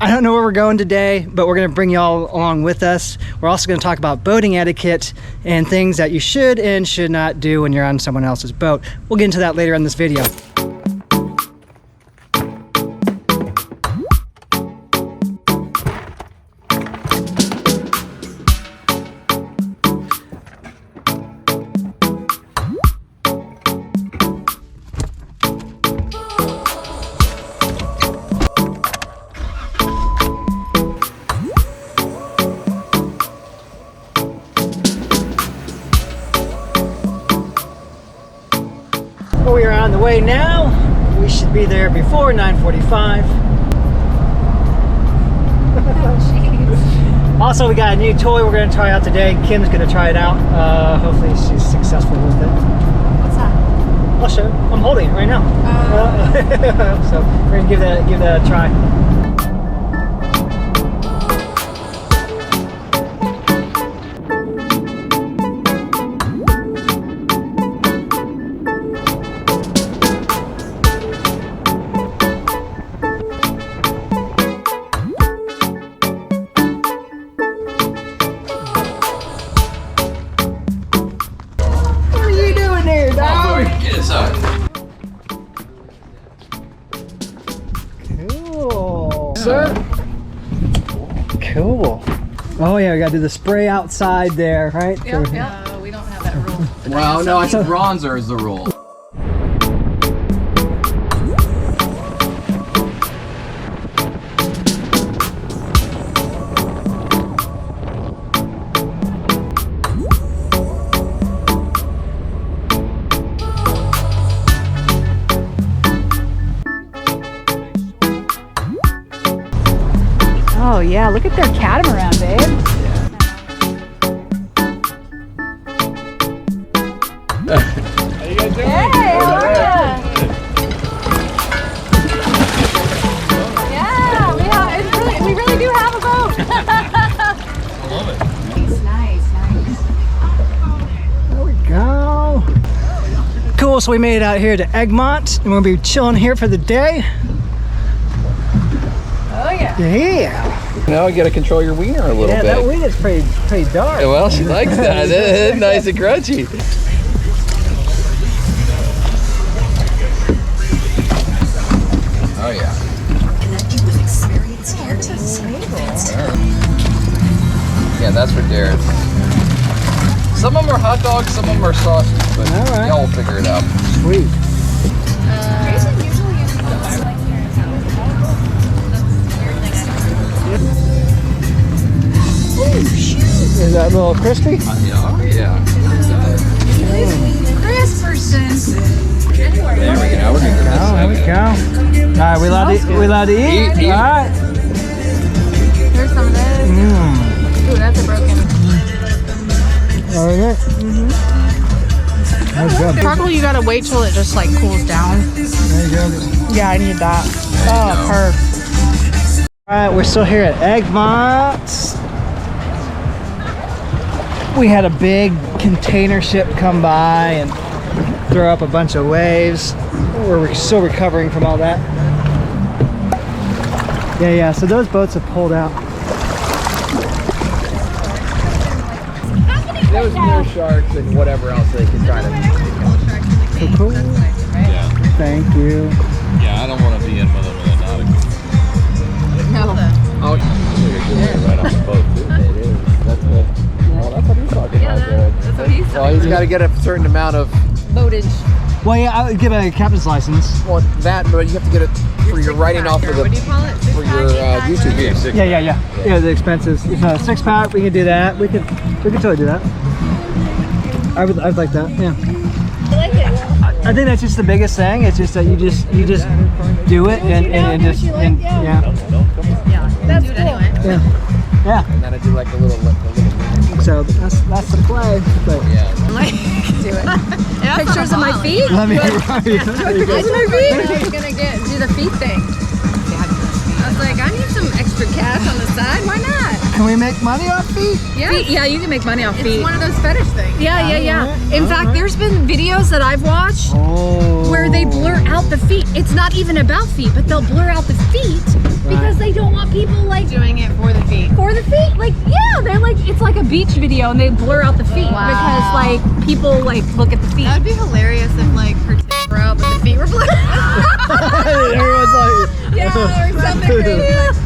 I don't know where we're going today, but we're going to bring y'all along with us. We're also going to talk about boating etiquette and things that you should and should not do when you're on someone else's boat. We'll get into that later in this video. We are on the way now. We should be there before 9:45. Also, we got a new toy we're going to try out today. Kim's going to try it out. Hopefully she's successful with it. What's that? I'll show you. I'm holding it right now. So we're going to give that a try. Cool. Sir? Cool. Oh yeah, we gotta do the spray outside there, right? Yep, yep. We don't have that rule. Well, no, I think bronzer is the rule. Oh yeah, look at their catamaran, babe. How you guys doing? Hey, how are ya? Yeah, we really do have a boat. I love it. Nice. There we go. Cool, so we made it out here to Egmont, and we'll be chilling here for the day. Oh yeah. Yeah. Now you gotta control your wiener a little bit. Yeah, that wind is pretty dark. Yeah, well, she likes that. It's nice and crunchy. Oh yeah. Yeah, that's for Derek. Some of them are hot dogs, some of them are sausage, but All right. y'all will figure it out. Sweet. Is that a little crispy? Yeah. Crisperson. There we go. We're gonna get this. There we go. All right, we allowed to eat? Eat. All right. Here's some of this. Ooh, that's a broken. All right. That's good. Sparkle, you gotta wait till it just like cools down. There you go. Yeah, I need that. Oh, perfect. All right, we're still here at Egmont. We had a big container ship come by and throw up a bunch of waves. We're still recovering from all that. Yeah, so those boats have pulled out. There was more sharks and whatever else they could try to. Cool. Yeah. Thank you. Yeah, I don't want to be in with them with a nautical. No. Oh, Right on the boat, too. it is. That's what. Well, that's what he's talking about, Derek. That's what he's Well, he's got to get a certain amount of boatage. Well, yeah, I would give a captain's license. well, that, but you have to get it for your writing off for the What do you call it? for your YouTube videos. Yeah, the expenses. If a 6-pack, we could do that. We could totally do that. I'd like that. Yeah. I like it. I think that's just the biggest thing. It's just that you just do it and just yeah. Yeah, that's cool. Anyway. Yeah. And then I do like a little. So that's the play. But Yeah. Do it. Pictures of my feet. let me. Pictures of my feet. I was gonna do the feet thing. I was like, I need some extra cash on the side. Why not? Can we make money off feet? Yeah, you can make money off it's feet. one of those fetish things. Yeah. In fact, there's been videos that I've watched where they blur out the feet. It's not even about feet, but they'll blur out the feet because they don't want people like Doing it for the feet. for the feet. Like, yeah, they're like, it's like a beach video and they blur out the feet because like people like look at the feet. That would be hilarious if like her tits were out, but the feet were blurred. Everyone's like, Yeah, or something crazy. Like,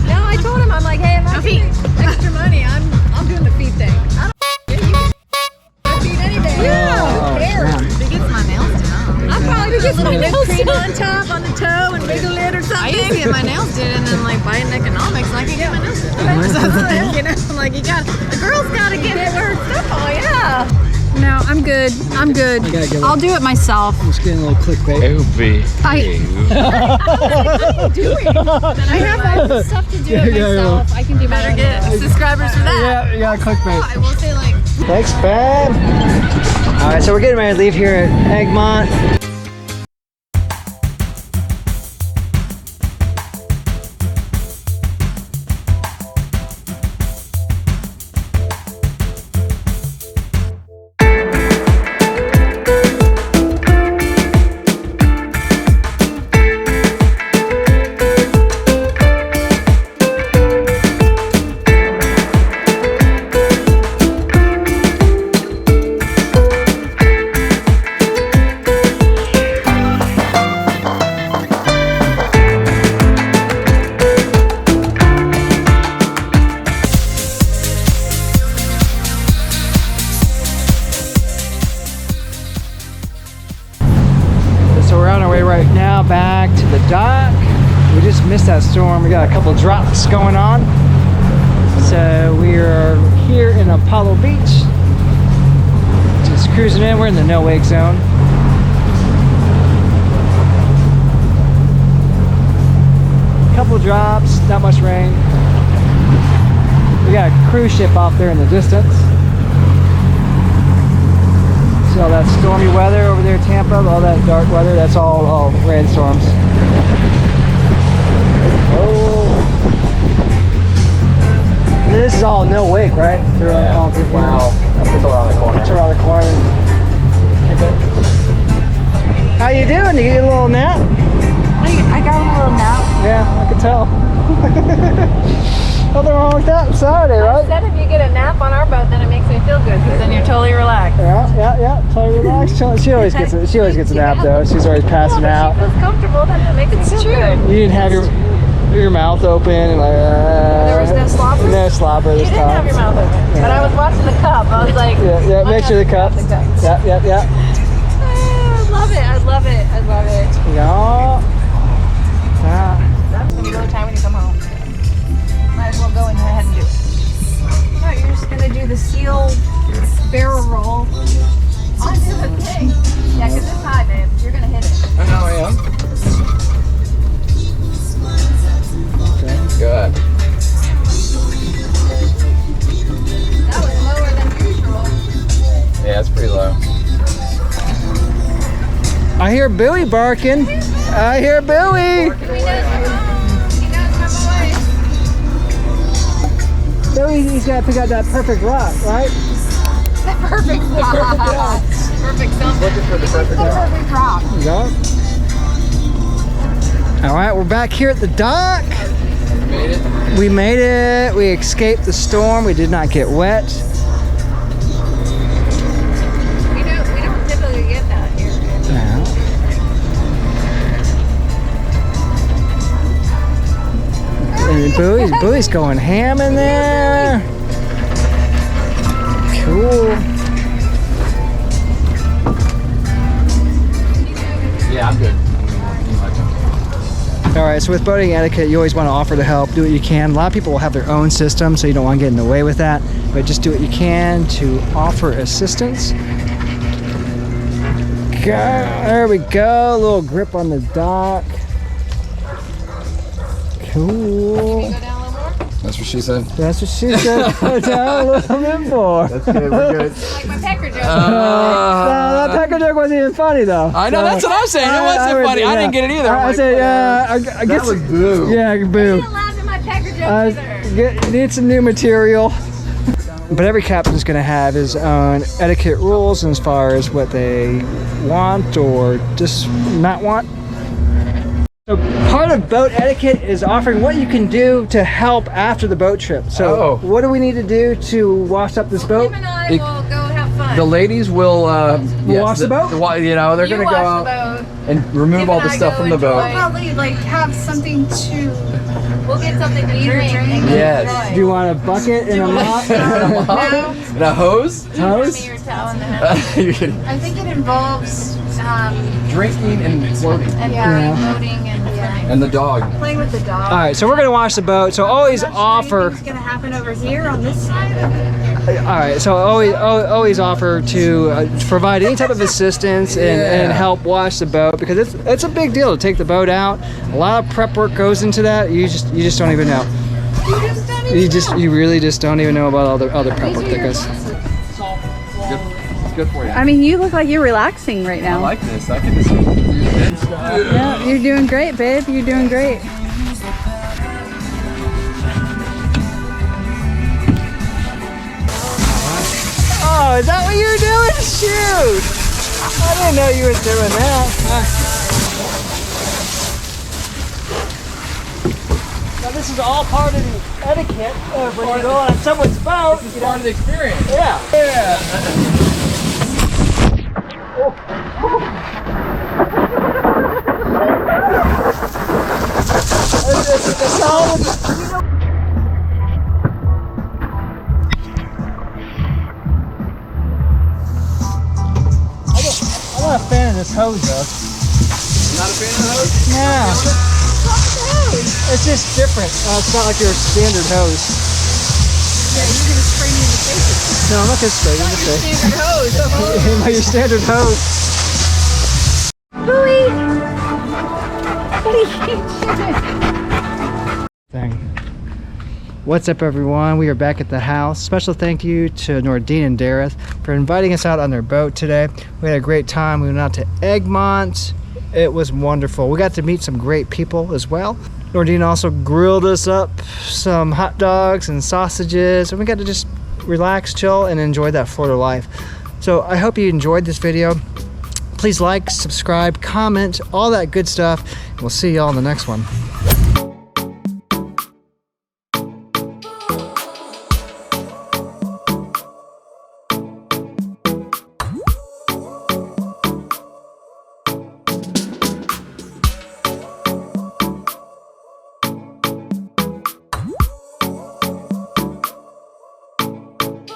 no, I told him, I'm like, hey, I'm not Feet. Extra money. I'm doing the feet thing. I don't feet any day. Yeah. If it gets my nails done. I'm probably gonna get my nails cream done. on top, on the toe, and wiggle it or something. I used to get my nails did, and then like Biden economics, and I can get my nails done. So it's like, you know, I'm like, the girl's gotta get her stuff on. Yeah. No, I'm good. I'm good. gotta give it- I'll do it myself. just getting a little clickbait. I have all the stuff to do it myself. I can do Better my get subscribers for that. Yeah, you got a clickbait. I will say like. Thanks, babe. All right, so we're getting ready to leave here at Egmont. So we're on our way right now back to the dock. We just missed that storm. We got a couple drops going on. So we are here in Apollo Beach. Just cruising in. We're in the no wake zone. Couple drops, not much rain. We got a cruise ship off there in the distance. See all that stormy weather over there, Tampa, all that dark weather, that's all rainstorms. Oh. This is all no wake, right? Wow. That's around the corner. It's around the corner. How you doing? You get a little nap? I got a little nap. Yeah, I can tell. Nothing wrong with that. It's Saturday, right? Instead if you get a nap on our boat, then it makes me feel good because then you're totally relaxed. Yeah. Totally relaxed. She always gets a nap though. She's always passing out. She feels comfortable, then it makes me feel good. You didn't have your mouth open and like. There was no slobber? No slobber You this didn't time. have your mouth open, but I was watching the cup. I was like, Yeah. Make sure the cup. Yeah. I love it. I love it. I love it. Yeah. That's gonna be really time when you come home. Might as well go in ahead and do it. No, you're just gonna do the seal barrel roll. I'll do the thing. Yeah, because it's high, babe. You're gonna hit it. I know I am. Good. That was lower than usual. Yeah, it's pretty low. I hear Bowie barking. I hear Bowie. Bowie, he's got to pick out that perfect rock, right? Perfect rock. Perfect something. Looking for the perfect rock. Perfect rock. Yeah. All right, we're back here at the dock. Made it. We made it. We escaped the storm. We did not get wet. We don't typically get that here. No. And Bowie's going ham in there. Cool. Yeah, I'm good. All right, so with boating etiquette, you always want to offer to help, do what you can. A lot of people will have their own system, so you don't want to get in the way with that, but just do what you can to offer assistance. There we go, a little grip on the dock. Cool. That's what she said. That's what she said. Go down a little bit more. That's good. We're good. Like my pecker joke. No, that pecker joke wasn't even funny though. I know. That's what I'm saying. It wasn't funny. I didn't get it either. I said, I guess. That was boo. Yeah, boo. Laugh at my Packer jokes either. Need some new material. But every captain's going to have his own etiquette rules as far as what they want or just not want. So part of boat etiquette is offering what you can do to help after the boat trip. So what do we need to do to wash up this boat? Tim and I will go have fun. The ladies will wash the boat? You know, they're You going to go wash out the boat. and remove Tim all and the I stuff go from the boat. enjoy- Probably like have something to. We'll get something to drink. And go Yes. Do you want a bucket and a mop? And a hose? Hose? Your towel in the house. You're kidding. I think it involves Drinking and floating. And floating and swimming. And the dog. playing with the dog. All right, so we're gonna wash the boat. So always offer. Anything's gonna happen over here on this side. All right, so always offer to provide any type of assistance and help wash the boat because it's a big deal to take the boat out. A lot of prep work goes into that. You just don't even know. You really just don't even know about all the other prep work that goes. It's good for you. I mean, you look like you're relaxing right I now. like this. I can just do this. Yeah, you're doing great, babe. You're doing great. Oh, is that what you were doing? Shoot! I didn't know you were doing that. Now this is all part of the etiquette of when you go on someone's boat. It's part of the experience. Yeah. It's all I'm not a fan of this hose though. Not a fan of the hose? Yeah. It's just different. It's not like your standard hose. Yeah, you're gonna spray me in the face. No, I'm not gonna spray you in the face. Standard hose. Not your standard hose. Thing. What's up, everyone? We are back at the house. Special thank you to Nordine and Dareth for inviting us out on their boat today. We had a great time. We went out to Egmont. It was wonderful. We got to meet some great people as well. Nordine also grilled us up some hot dogs and sausages, and we got to just relax, chill, and enjoy that Florida life. So I hope you enjoyed this video. Please like, subscribe, comment, all that good stuff. We'll see y'all in the next one.